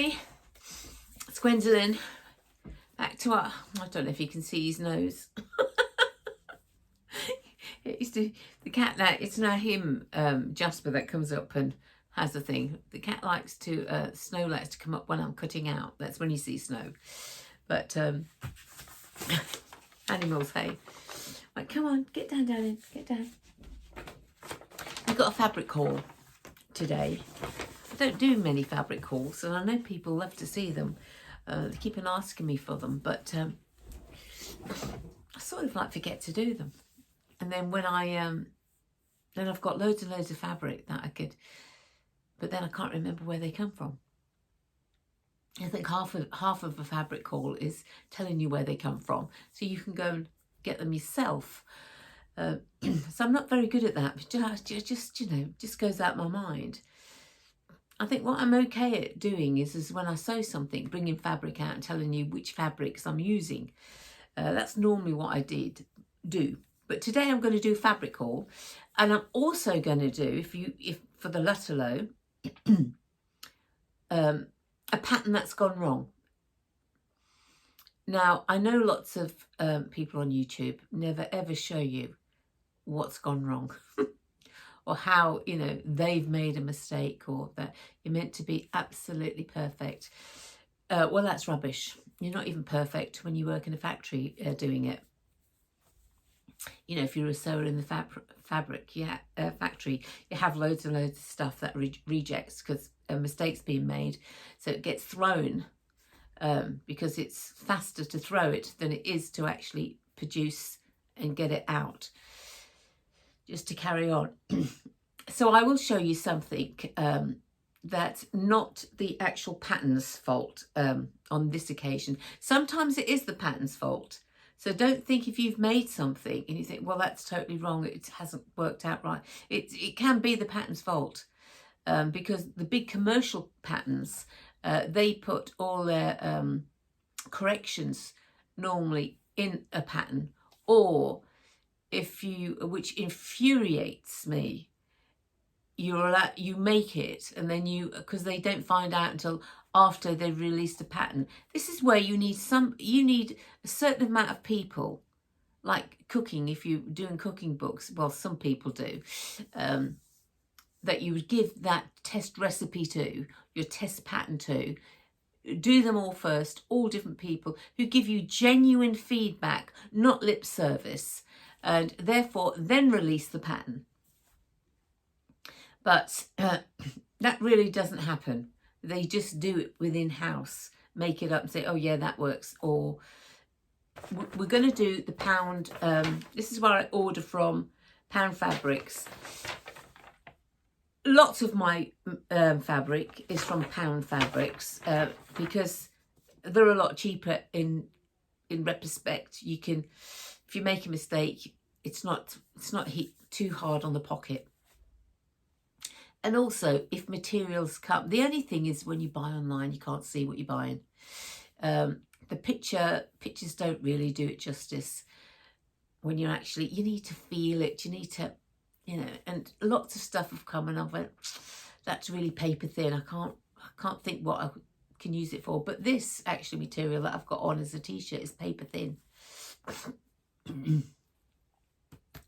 Hi, it's Gwendolyn. Back to our, I don't know if you can see his nose. It used to, the cat now, it's now him, Jasper, that comes up and has a thing. The cat likes to, Snow likes to come up when I'm cutting out. That's when you see Snow. But animals, hey. Right, come on, get down, darling, get down. I've got a fabric haul today. I don't do many fabric hauls, and I know people love to see them. They keep on asking me for them, but I sort of like forget to do them. And then when then I've got loads and loads of fabric that I could, but then I can't remember where they come from. I think half of a fabric haul is telling you where they come from, so you can go and get them yourself. So I'm not very good at that, but just you know, just goes out my mind. I think what I'm okay at doing is when I sew something, bringing fabric out and telling you which fabrics I'm using. That's normally what I do. But today I'm going to do fabric haul, and I'm also going to do, if for the Lutterloh, a pattern that's gone wrong. Now, I know lots of people on YouTube never ever show you what's gone wrong or how, you know, they've made a mistake or that you're meant to be absolutely perfect. Well, that's rubbish. You're not even perfect when you work in a factory doing it. You know, if you're a sewer in the factory, you have loads and loads of stuff that rejects because a mistake's being made. So it gets thrown because it's faster to throw it than it is to actually produce and get it out. Just to carry on. So I will show you something that's not the actual pattern's fault on this occasion. Sometimes it is the pattern's fault. So don't think if you've made something and you think, well, that's totally wrong, it hasn't worked out right. It can be the pattern's fault because the big commercial patterns, they put all their corrections normally in a pattern, or which infuriates me, you make it and then because they don't find out until after they've released a pattern. This is where you need a certain amount of people, like cooking, if you're doing cooking books, well, some people do, that you would give that test recipe to, your test pattern to, do them all first, all different people who give you genuine feedback, not lip service, and therefore then release the pattern. But that really doesn't happen. They just do it within house, make it up and say, oh yeah, that works. Or we're going to do the pound. This is where I order from, Pound Fabrics. Lots of my fabric is from Pound Fabrics because they're a lot cheaper in retrospect. You can, if you make a mistake, it's not hit too hard on the pocket. And also, if materials come, the only thing is when you buy online, you can't see what you're buying. The pictures don't really do it justice. When you're actually, you need to feel it. You need to, you know. And lots of stuff have come, and I went, that's really paper thin. I can't think what I can use it for. But this actually material that I've got on as a t-shirt is paper thin.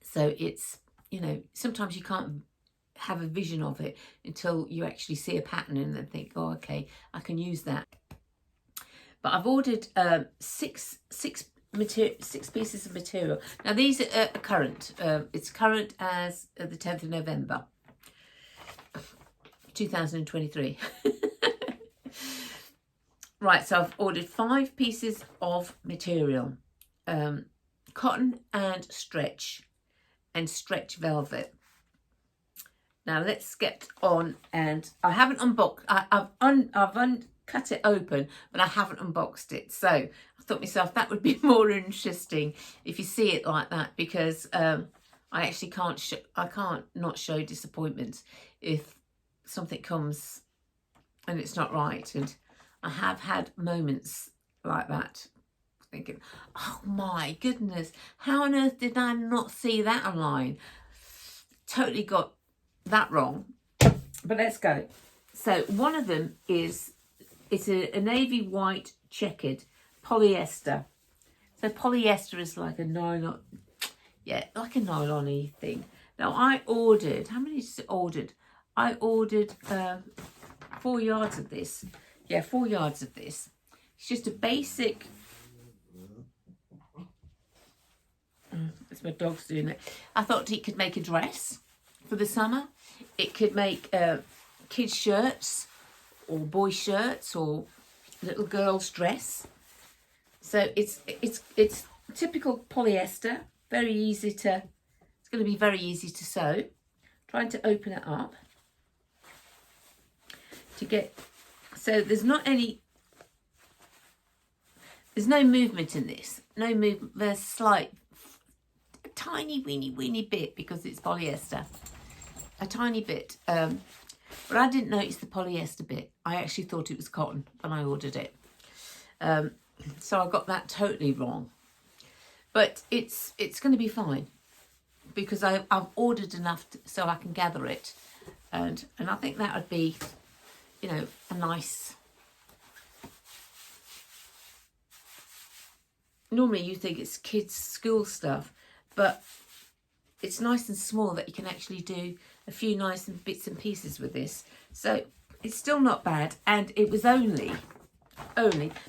So it's, you know, sometimes you can't have a vision of it until you actually see a pattern and then think, oh, okay, I can use that. But I've ordered six pieces of material. Now these are current. It's current as the 10th of November 2023. Right, so I've ordered 5 pieces of material, cotton and stretch velvet. Now let's get on, and I haven't unboxed. I've cut it open, but I haven't unboxed it. So I thought myself that would be more interesting if you see it like that, because I actually can't. I can't not show disappointment if something comes and it's not right. And I have had moments like that, thinking, oh my goodness, how on earth did I not see that online? Totally got that wrong. But let's go. So one of them is it's a navy white checkered polyester. So polyester is like a nylon, yeah, like a nylon-y thing. Now I ordered, how many is it ordered? I ordered 4 yards of this. Yeah, 4 yards of this. It's just a basic, that's my dog's doing it. I thought it could make a dress for the summer. It could make kids' shirts or boy shirts or little girl's dress. So it's typical polyester, very easy to, it's going to be very easy to sew. Trying to open it up to get, so there's no movement in this, no movement, there's slight, a tiny weeny bit because it's polyester, a tiny bit, but I didn't notice the polyester bit. I actually thought it was cotton when I ordered it. So I got that totally wrong. But it's going to be fine because I've ordered enough so I can gather it. And I think that would be, you know, a nice... Normally you think it's kids' school stuff, but it's nice and small that you can actually do a few nice bits and pieces with this. So it's still not bad, and it was only,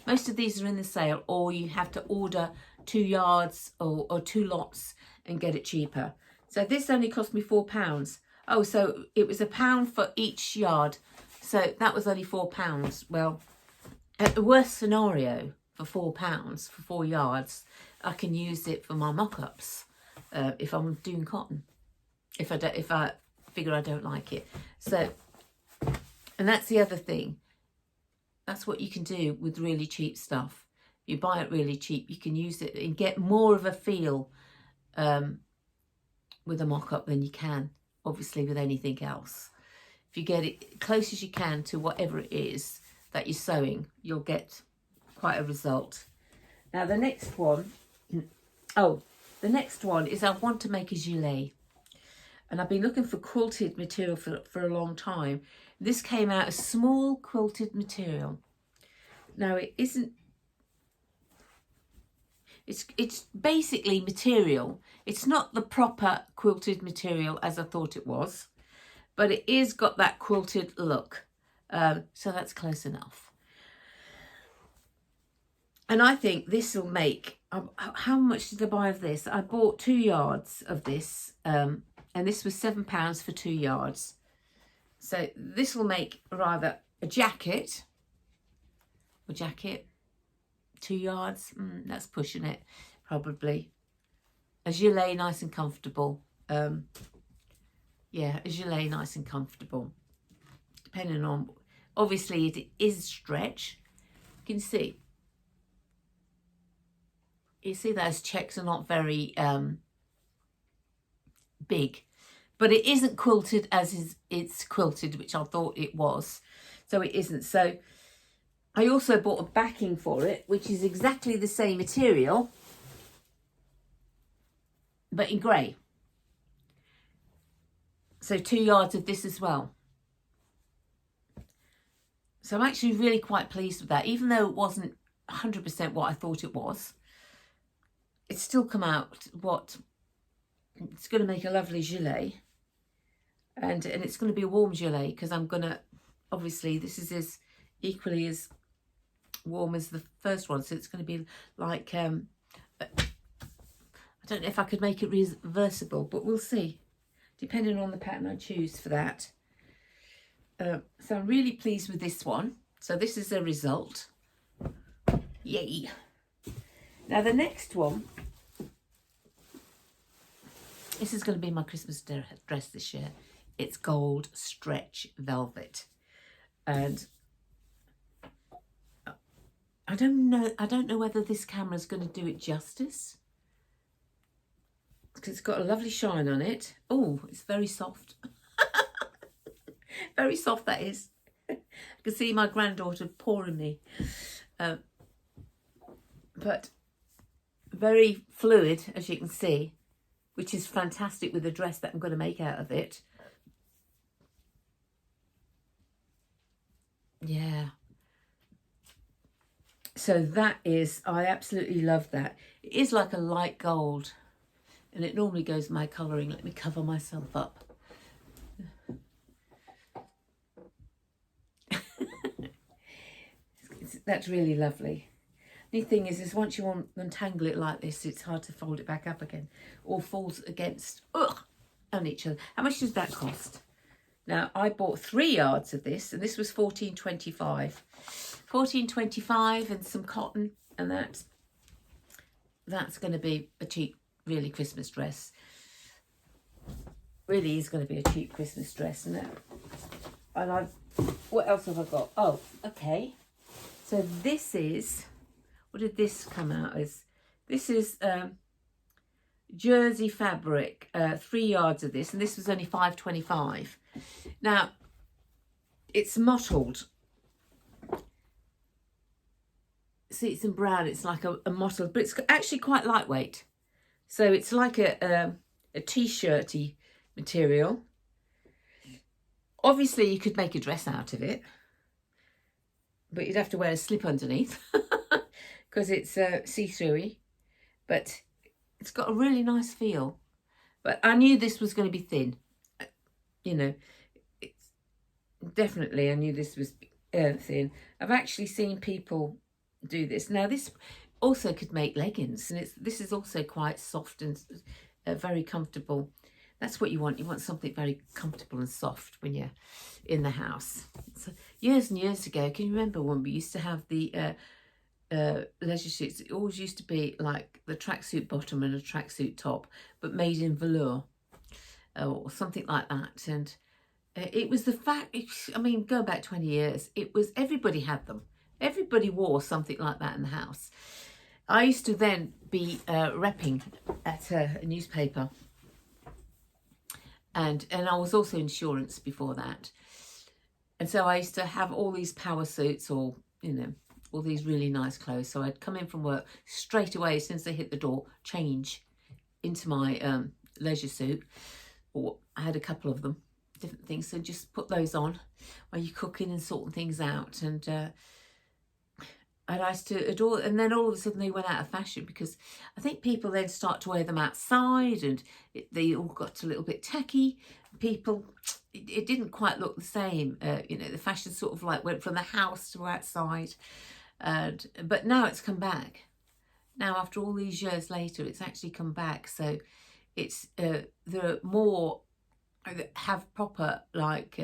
most of these are in the sale, or you have to order 2 yards or 2 lots and get it cheaper. So this only cost me £4. Oh, so it was £1 for each yard. So that was only £4. Well, at the worst scenario, for £4 for 4 yards, I can use it for my mock-ups if I'm doing cotton. If I figure I don't like it. So, and that's the other thing. That's what you can do with really cheap stuff. You buy it really cheap, you can use it and get more of a feel with a mock-up than you can, obviously, with anything else. If you get it close as you can to whatever it is that you're sewing, you'll get quite a result. Now the next one, the next one is I want to make a gilet. And I've been looking for quilted material for a long time. This came out as small quilted material. Now it isn't, it's basically material. It's not the proper quilted material as I thought it was, but it is got that quilted look. So that's close enough. And I think this will make, how much did I buy of this? I bought 2 yards of this, and this was £7 for 2 yards. So this will make rather a jacket, 2 yards, that's pushing it, probably. A gilet, nice and comfortable. Yeah, a gilet, nice and comfortable. Depending on, obviously it is stretch. You can see. You see those checks are not very big, but it isn't quilted as it's quilted, which I thought it was. So it isn't. So I also bought a backing for it, which is exactly the same material, but in grey. So 2 yards of this as well. So I'm actually really quite pleased with that, even though it wasn't 100% what I thought it was. It's still come out it's going to make a lovely gilet, and it's going to be a warm gilet because I'm going to, obviously this is equally as warm as the first one, so it's going to be like I don't know if I could make it reversible, but we'll see depending on the pattern I choose for that. So I'm really pleased with this one. So this is the result. Yay. Now the next one, this is going to be my Christmas dress this year. It's gold stretch velvet, and I don't know whether this camera is going to do it justice, because it's got a lovely shine on it. Oh, it's very soft. Very soft, that is. I can see my granddaughter pouring me. But very fluid, as you can see, which is fantastic with the dress that I'm going to make out of it. Yeah. So that is, I absolutely love that. It is like a light gold, and it normally goes my colouring. Let me cover myself up. That's really lovely. The thing is once you untangle it like this, it's hard to fold it back up again. Or falls against, on each other. How much does that cost? Now, I bought 3 yards of this, and this was $14.25. $14.25 and some cotton, and that's going to be a cheap, really Christmas dress. Really is going to be a cheap Christmas dress, and what else have I got? Oh, okay. So this is, what did this come out as? This is jersey fabric, 3 yards of this, and this was only $5.25. Now, it's mottled. See, it's in brown. It's like a mottled, but it's actually quite lightweight. So it's like a t-shirty material. Obviously, you could make a dress out of it, but you'd have to wear a slip underneath because it's see-through-y. But it's got a really nice feel. But I knew this was going to be thin. You know, definitely I knew this was thin. I've actually seen people do this. Now, this also could make leggings, and this is also quite soft and very comfortable. That's what you want. You want something very comfortable and soft when you're in the house. So years and years ago, can you remember when we used to have the leisure suits? It always used to be like the tracksuit bottom and a tracksuit top, but made in velour or something like that. And it was the fact, I mean, go back 20 years, it was, everybody had them. Everybody wore something like that in the house. I used to then be repping at a newspaper. And I was also insurance before that. And so I used to have all these power suits, or, you know, all these really nice clothes. So I'd come in from work straight away, as soon as they hit the door, change into my leisure suit. Or I had a couple of them, different things. So just put those on while you're cooking and sorting things out. And I used to adore, and then all of a sudden they went out of fashion, because I think people then start to wear them outside, and they all got a little bit tacky. People, it didn't quite look the same. You know, the fashion sort of like went from the house to outside. But now it's come back. Now, after all these years later, it's actually come back. So it's there are more that have proper like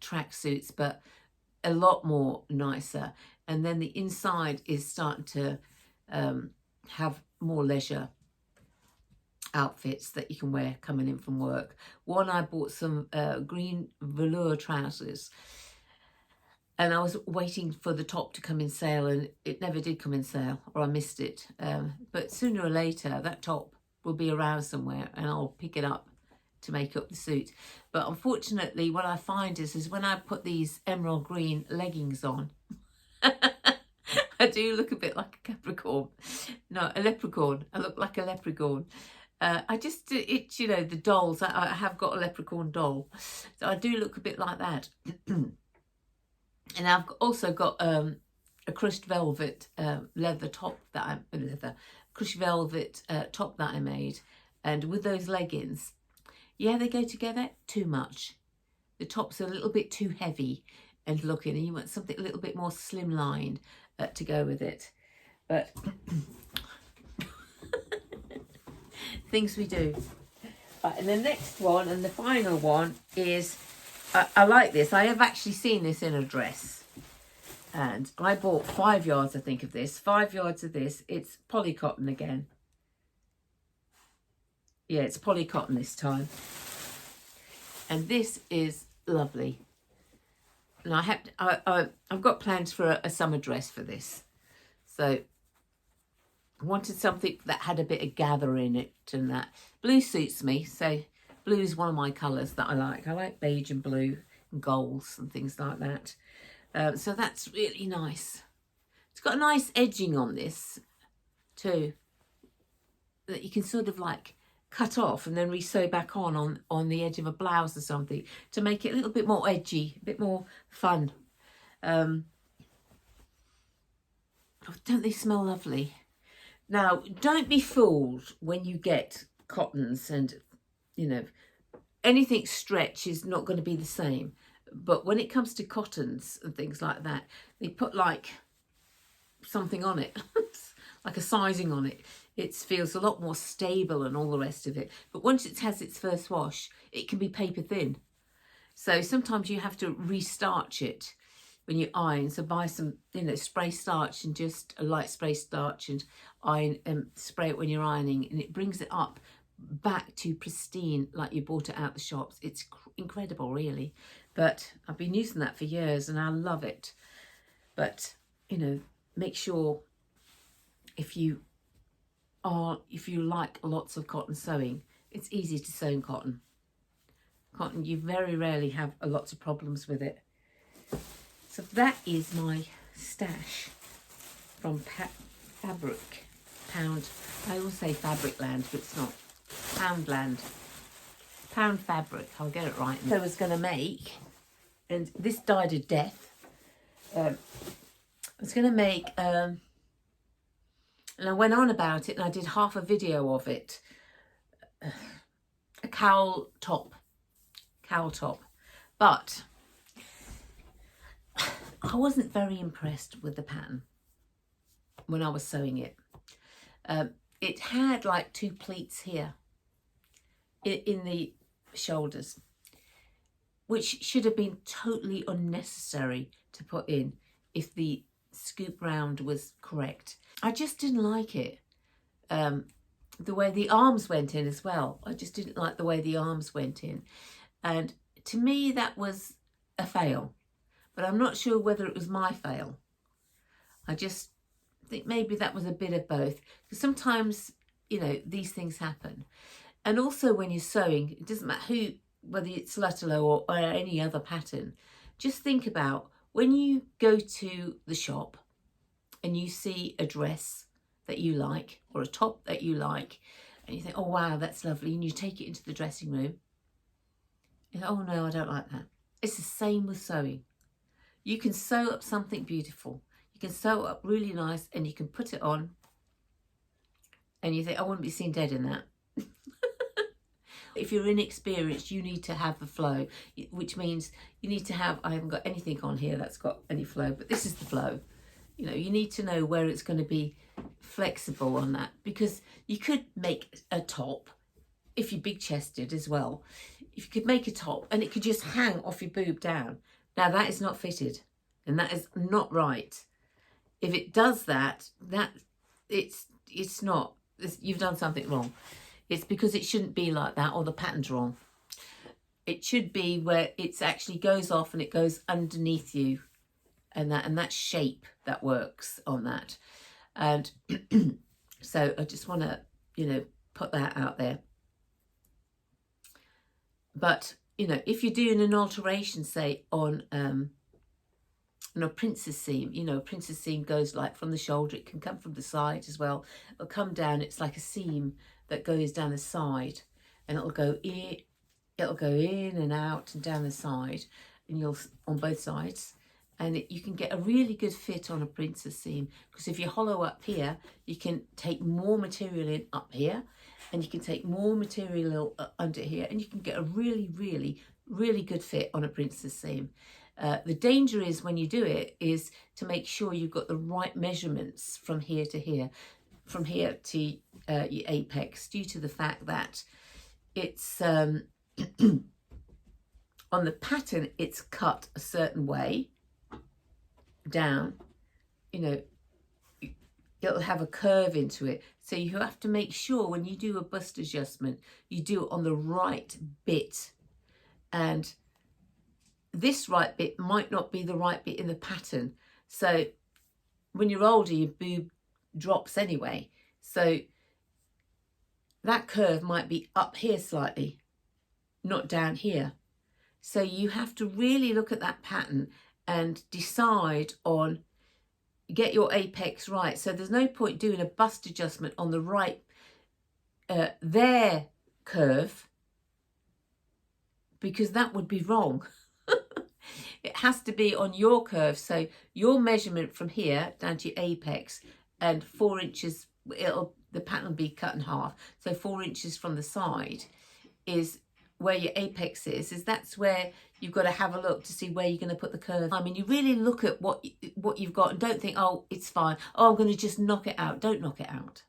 track suits, but a lot more nicer. And then the inside is starting to have more leisure outfits that you can wear coming in from work. One, I bought some green velour trousers, and I was waiting for the top to come in sale, and it never did come in sale, or I missed it. But sooner or later, that top will be around somewhere, and I'll pick it up to make up the suit. But unfortunately, what I find is when I put these emerald green leggings on, I do look a bit like a Capricorn. No, a leprechaun. I look like a leprechaun. It's, you know, the dolls. I have got a leprechaun doll. So I do look a bit like that. And I've also got a crushed velvet leather top that crushed velvet top that I made. And with those leggings, yeah, they go together too much. The top's a little bit too heavy and looking, and you want something a little bit more slimlined to go with it. But things we do. Right, and the next one and the final one is, I like this. I have actually seen this in a dress, and I bought 5 yards, I think, of this. 5 yards of this. It's poly cotton again. Yeah, it's poly cotton this time, and this is lovely. And I've got plans for a summer dress for this. So I wanted something that had a bit of gather in it, and that. Blue suits me. So blue is one of my colours that I like. I like beige and blue and golds and things like that. So that's really nice. It's got a nice edging on this too, that you can sort of like cut off and then re-sew back on the edge of a blouse or something to make it a little bit more edgy, a bit more fun. Oh, don't they smell lovely? Now, don't be fooled when you get cottons and, you know, anything stretch is not going to be the same. But when it comes to cottons and things like that, they put like something on it, like a sizing on it. It feels a lot more stable and all the rest of it. But once it has its first wash, it can be paper thin. So sometimes you have to restarch it when you iron. So buy some, you know, spray starch and just a light spray starch and iron and spray it when you're ironing, and it brings it up back to pristine like you bought it out the shops. It's incredible, really. But I've been using that for years and I love it. But, you know, make sure if you like lots of cotton sewing, it's easy to sew in cotton. Cotton, you very rarely have lots of problems with it. So that is my stash from Fabric Pound. I always say Fabric Land, but it's not. Poundland. Pound Fabric. I'll get it right. So I was going to make, and this died a death. I was going to make, and I went on about it and I did half a video of it. A cowl top. But I wasn't very impressed with the pattern when I was sewing it. It had like 2 pleats here in the shoulders, which should have been totally unnecessary to put in if the scoop round was correct. I just didn't like it. The way the arms went in as well. I just didn't like the way the arms went in. And to me, that was a fail. But I'm not sure whether it was my fail. I just think maybe that was a bit of both. Because sometimes, you know, these things happen. And also when you're sewing, it doesn't matter whether it's Lutterloh or any other pattern, just think about when you go to the shop and you see a dress that you like or a top that you like, and you think, oh wow, that's lovely, and you take it into the dressing room, and oh no, I don't like that. It's the same with sewing. You can sew up something beautiful. You can sew it up really nice and you can put it on and you think, I wouldn't be seen dead in that. If you're inexperienced, you need to have the flow, which means you need to have, I haven't got anything on here that's got any flow, but this is the flow. You know, you need to know where it's going to be flexible on that, because you could make a top, if you're big chested as well, if you could make a top and it could just hang off your boob down. Now that is not fitted and that is not right. If it does that, it's not, you've done something wrong. It's because it shouldn't be like that, or the pattern's wrong. It should be where it actually goes off and it goes underneath you, and that shape that works on that. And so I just want to, you know, put that out there. But, you know, if you're doing an alteration, say on a princess seam, you know, a princess seam goes like from the shoulder, it can come from the side as well. It'll come down, it's like a seam that goes down the side, and it'll go in and out and down the side, and you'll on both sides, and you can get a really good fit on a princess seam, because if you hollow up here, you can take more material in up here, and you can take more material under here, and you can get a really, really, really good fit on a princess seam. The danger is when you do it is to make sure you've got the right measurements from here to here, from here to your apex, due to the fact that it's on the pattern, it's cut a certain way down, you know, it'll have a curve into it. So you have to make sure when you do a bust adjustment, you do it on the right bit. And this right bit might not be the right bit in the pattern. So when you're older, your boob drops anyway. So that curve might be up here slightly, not down here. So you have to really look at that pattern and decide on, get your apex right. So there's no point doing a bust adjustment on the right there curve, because that would be wrong. It has to be on your curve. So your measurement from here down to your apex, and 4 inches, the pattern will be cut in half. So 4 inches from the side is where your apex is that's where you've got to have a look to see where you're going to put the curve. I mean, you really look at what you've got, and don't think, oh, it's fine. Oh, I'm going to just knock it out. Don't knock it out.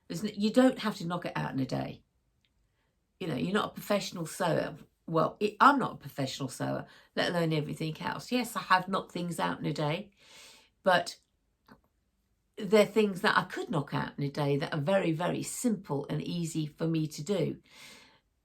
You don't have to knock it out in a day. You know, you're not a professional sewer. Well, I'm not a professional sewer, let alone everything else. Yes, I have knocked things out in a day, but they're things that I could knock out in a day that are very, very simple and easy for me to do.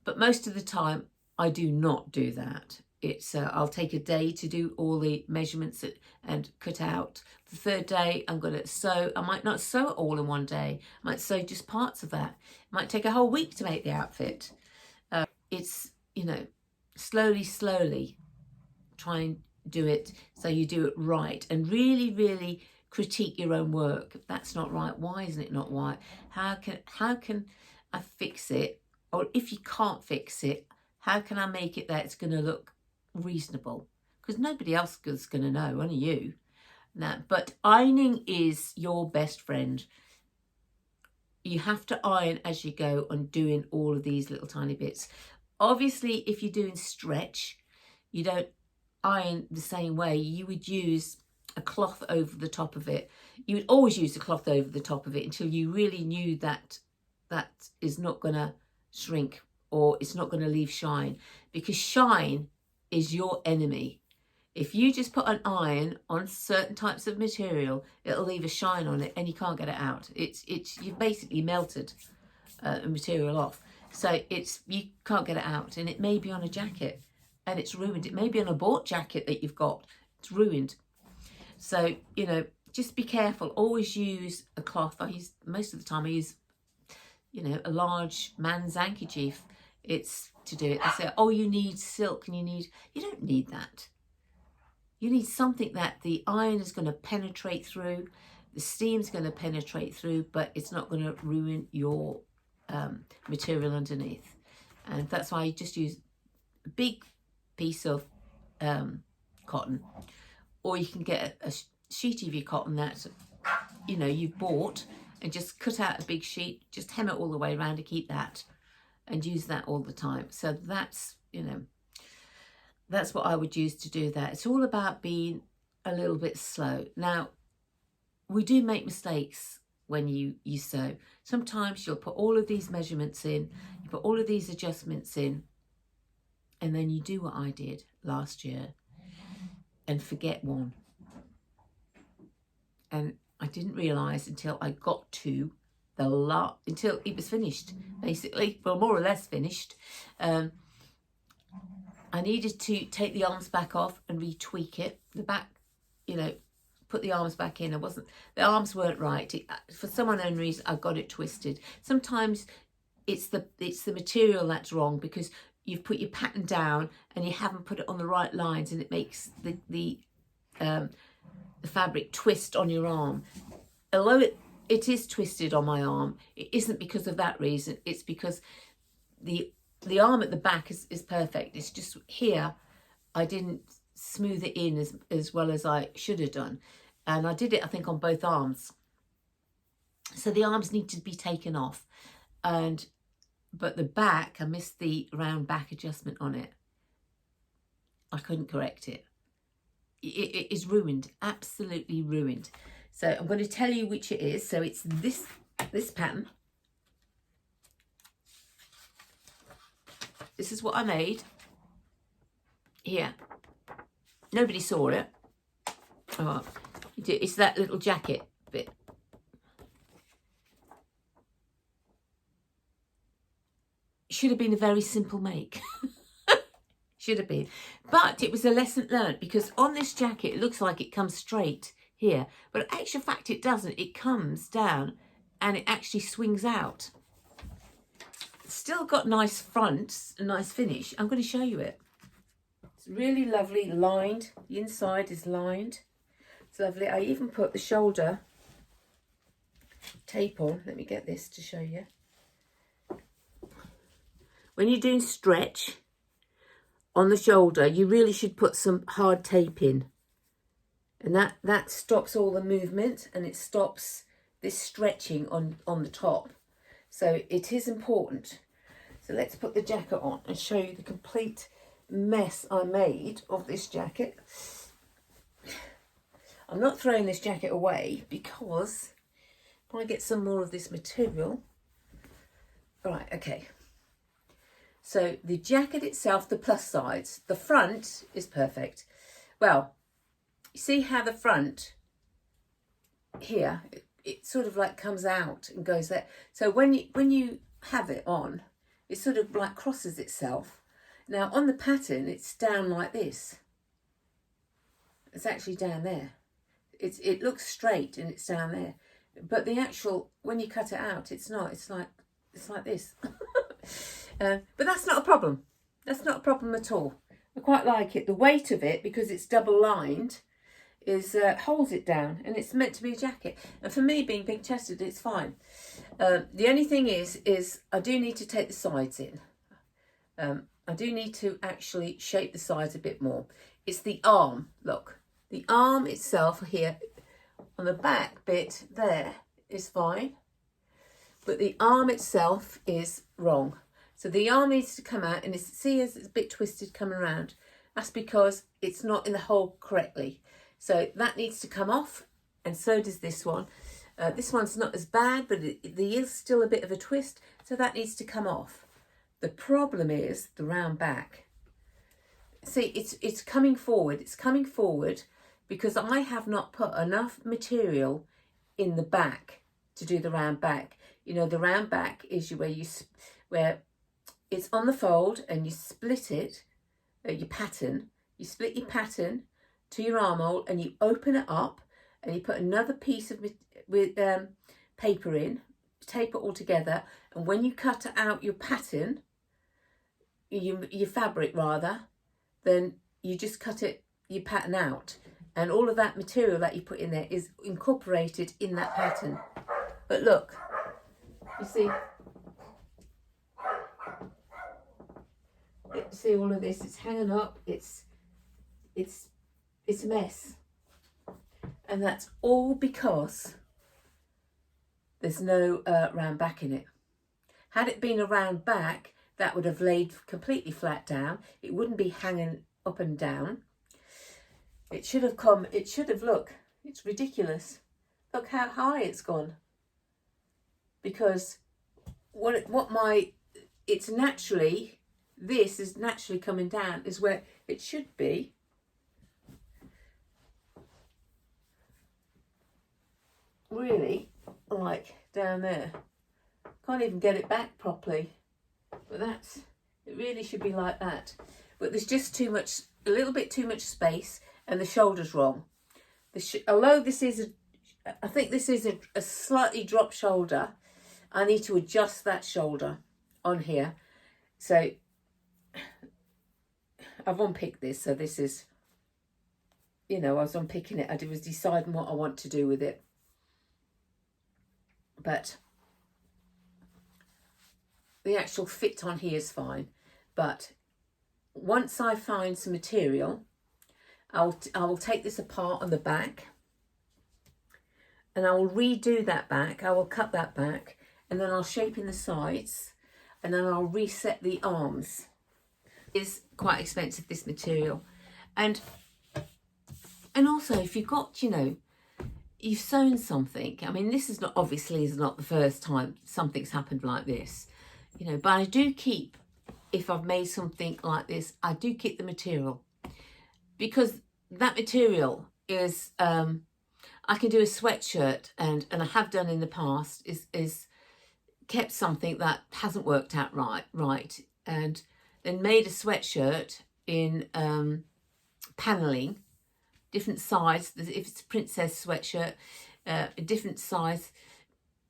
But most of the time, I do not do that. It's I'll take a day to do all the measurements and cut out. The third day, I'm going to sew. I might not sew it all in one day. I might sew just parts of that. It might take a whole week to make the outfit. It's, you know, slowly try and do it so you do it right, and really critique your own work. If that's not right, why isn't it not right? How can I fix it? Or if you can't fix it, how can I make it that it's going to look reasonable? Because nobody else is going to know, only you. Now, but ironing is your best friend. You have to iron as you go on doing all of these little tiny bits. Obviously, if you're doing stretch, you don't iron the same way. You would use a cloth over the top of it. You would always use a cloth over the top of it until you really knew that that is not going to shrink, or it's not going to leave shine, because shine is your enemy. If you just put an iron on certain types of material, it'll leave a shine on it and you can't get it out. You've basically melted the material off, so you can't get it out. And it may be on a jacket and it's ruined. It may be on a bought jacket that you've got, it's ruined. So, you know, just be careful. Always use a cloth. Most of the time I use, you know, a large man's handkerchief. It's to do it. They say, oh, you need silk, and you don't need that. You need something that the iron is going to penetrate through, the steam's going to penetrate through, but it's not going to ruin your material underneath. And that's why you just use a big piece of cotton, or you can get a sheet of your cotton that, you know, you've bought, and just cut out a big sheet, just hem it all the way around to keep that, and use that all the time. So that's, you know, that's what I would use to do that. It's all about being a little bit slow. Now, we do make mistakes when you sew. Sometimes you'll put all of these measurements in, you put all of these adjustments in, and then you do what I did last year and forget one. And I didn't realise until I got to until it was finished, basically, well, more or less finished. I needed to take the arms back off and retweak it. The back, you know, put the arms back in. The arms weren't right. For some unknown reason, I got it twisted. Sometimes it's the material that's wrong, because you've put your pattern down and you haven't put it on the right lines, and it makes the fabric twist on your arm. Although it is twisted on my arm, it isn't because of that reason. It's because the arm at the back is perfect. It's just here I didn't smooth it in as well as I should have done. And I did it, I think, on both arms. So the arms need to be taken off. But the back, I missed the round back adjustment on it. I couldn't correct it. It is ruined, absolutely ruined. So I'm going to tell you which it is. So it's this pattern. This is what I made. Here. Nobody saw it. Oh, it's that little jacket bit. Should have been a very simple make. Should have been. But it was a lesson learned, because on this jacket, it looks like it comes straight here. But in actual fact, it doesn't. It comes down and it actually swings out. Still got nice fronts, a nice finish. I'm going to show you it. It's really lovely, lined. The inside is lined. It's lovely. I even put the shoulder tape on. Let me get this to show you. When you're doing stretch, on the shoulder, you really should put some hard tape in. And that stops all the movement, and it stops this stretching on the top. So it is important. So let's put the jacket on and show you the complete mess I made of this jacket. I'm not throwing this jacket away because if I get some more of this material. Right, okay. So the jacket itself, the plus sides, the front is perfect. Well, you see how the front here, it sort of like comes out and goes there. So when you have it on, it sort of like crosses itself. Now on the pattern, it's down like this. It's actually down there. It looks straight and it's down there. But the actual, when you cut it out, it's not. It's like this. But that's not a problem. That's not a problem at all. I quite like it. The weight of it, because it's double lined, is holds it down, and it's meant to be a jacket. And for me, being big chested, it's fine. The only thing is I do need to take the sides in. I do need to actually shape the sides a bit more. It's the arm. Look, the arm itself here on the back bit there is fine, but the arm itself is wrong. So the arm needs to come out, and see as it's a bit twisted coming around. That's because it's not in the hole correctly. So that needs to come off, and so does this one. This one's not as bad, but there is still a bit of a twist, so that needs to come off. The problem is the round back. See, it's coming forward. It's coming forward because I have not put enough material in the back to do the round back. You know, the round back is where it's on the fold and you split it, your pattern. You split your pattern to your armhole and you open it up and you put another piece of paper in, tape it all together, and when you cut out your pattern, your fabric rather, then you just cut your pattern out, and all of that material that you put in there is incorporated in that pattern. But look, you see all of this, it's hanging up, it's a mess. And that's all because there's no round back in it. Had it been a round back, that would have laid completely flat down. It wouldn't be hanging up and down. It should have, look, it's ridiculous. Look how high it's gone. Because this is naturally coming down is where it should be. Really, like down there. Can't even get it back properly. But it really should be like that. But there's just a little bit too much space, and the shoulder's wrong. Although I think this is a slightly dropped shoulder, I need to adjust that shoulder on here. So I've unpicked this. So this is, I was unpicking it. I was deciding what I want to do with it. But the actual fit on here is fine. But once I find some material, I will take this apart on the back, and I will redo that back. I will cut that back, and then I'll shape in the sides, and then I'll reset the arms. It's quite expensive, this material. And also, if you've got, you've sewn something. I mean, this is not the first time something's happened like this, but I do keep, if I've made something like this, I do keep the material, because that material is, I can do a sweatshirt, and I have done in the past, is kept something that hasn't worked out right, and then made a sweatshirt in paneling, different size. If it's a princess sweatshirt, a different size.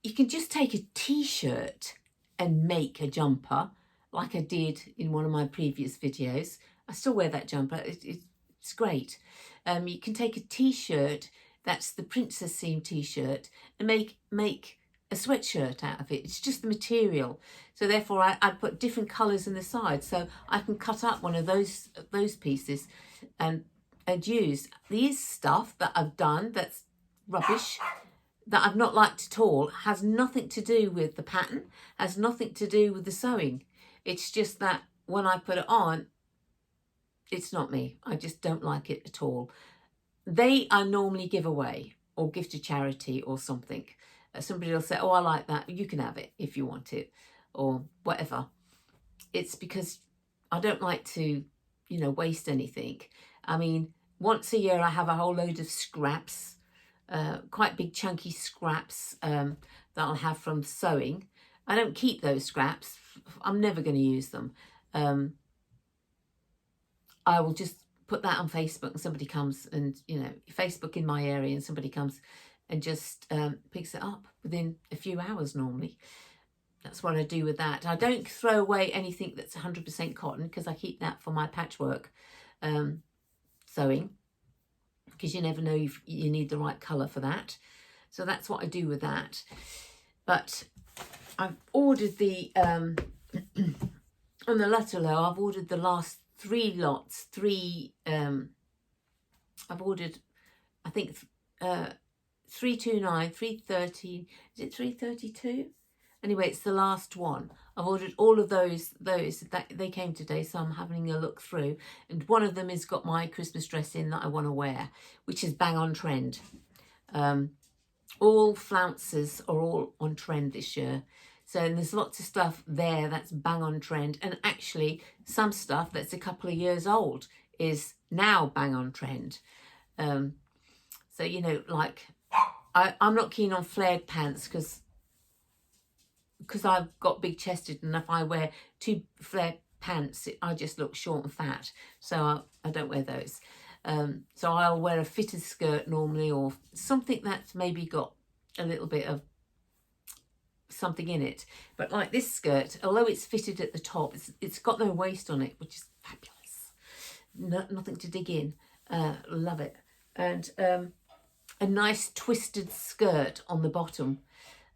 You can just take a t-shirt and make a jumper, like I did in one of my previous videos. I still wear that jumper. It's great. You can take a t-shirt, that's the princess seam t-shirt, and make a sweatshirt out of it. It's just the material. So therefore I put different colours in the side, so I can cut up one of those pieces and use these stuff that I've done that's rubbish, that I've not liked at all, has nothing to do with the pattern, has nothing to do with the sewing. It's just that when I put it on, it's not me. I just don't like it at all. They I normally give away or give to charity or something. Somebody will say, oh, I like that. You can have it if you want it or whatever. It's because I don't like to, you know, waste anything. I mean, once a year I have a whole load of scraps, quite big chunky scraps that I'll have from sewing. I don't keep those scraps. I'm never going to use them. I will just put that on Facebook and somebody comes and, you know, Facebook in my area, and somebody comes and just picks it up within a few hours normally. That's what I do with that. I don't throw away anything that's 100% cotton, because I keep that for my patchwork sewing, because you never know if you need the right colour for that. So that's what I do with that. But I've ordered the, on the Lutterloh, I've ordered the last 3 lots. I've ordered, I think, 329, 330, is it 332? Anyway, it's the last one. I've ordered all of those that they came today, so I'm having a look through. And one of them has got my Christmas dress in that I want to wear, which is bang on trend. All flounces are all on trend this year. So and there's lots of stuff there that's bang on trend. And actually, some stuff that's a couple of years old is now bang on trend. So, you know, like, I'm not keen on flared pants because I've got big chested, and if I wear too flared pants, I just look short and fat. So I don't wear those. So I'll wear a fitted skirt normally, or something that's maybe got a little bit of something in it. But like this skirt, although it's fitted at the top, it's got no waist on it, which is fabulous. Nothing to dig in. Love it. And a nice twisted skirt on the bottom.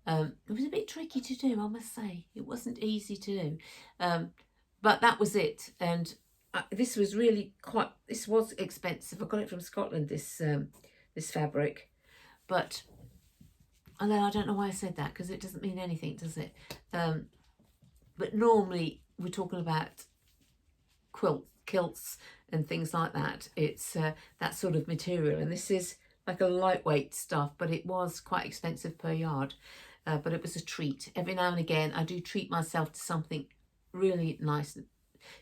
It was a bit tricky to do, I must say. It wasn't easy to do. But that was it. And this was really this was expensive. I got it from Scotland, this fabric. But although I don't know why I said that, because it doesn't mean anything, does it? But normally we're talking about kilts and things like that. It's that sort of material. And this is like a lightweight stuff, but it was quite expensive per yard. But it was a treat. Every now and again, I do treat myself to something really nice.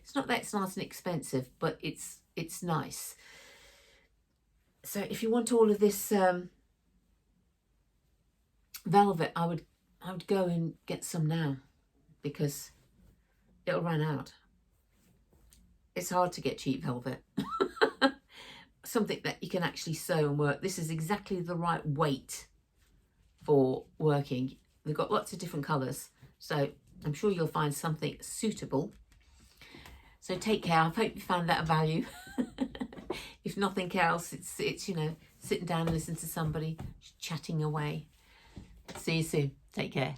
It's not that it's nice and expensive, but it's nice. So if you want all of this velvet, I would go and get some now, because it'll run out. It's hard to get cheap velvet. Something that you can actually sew and work. This is exactly the right weight for working. They've got lots of different colours, so I'm sure you'll find something suitable. So take care. I hope you found that of value. If nothing else, it's you know, sitting down and listening to somebody chatting away. See you soon. Take care.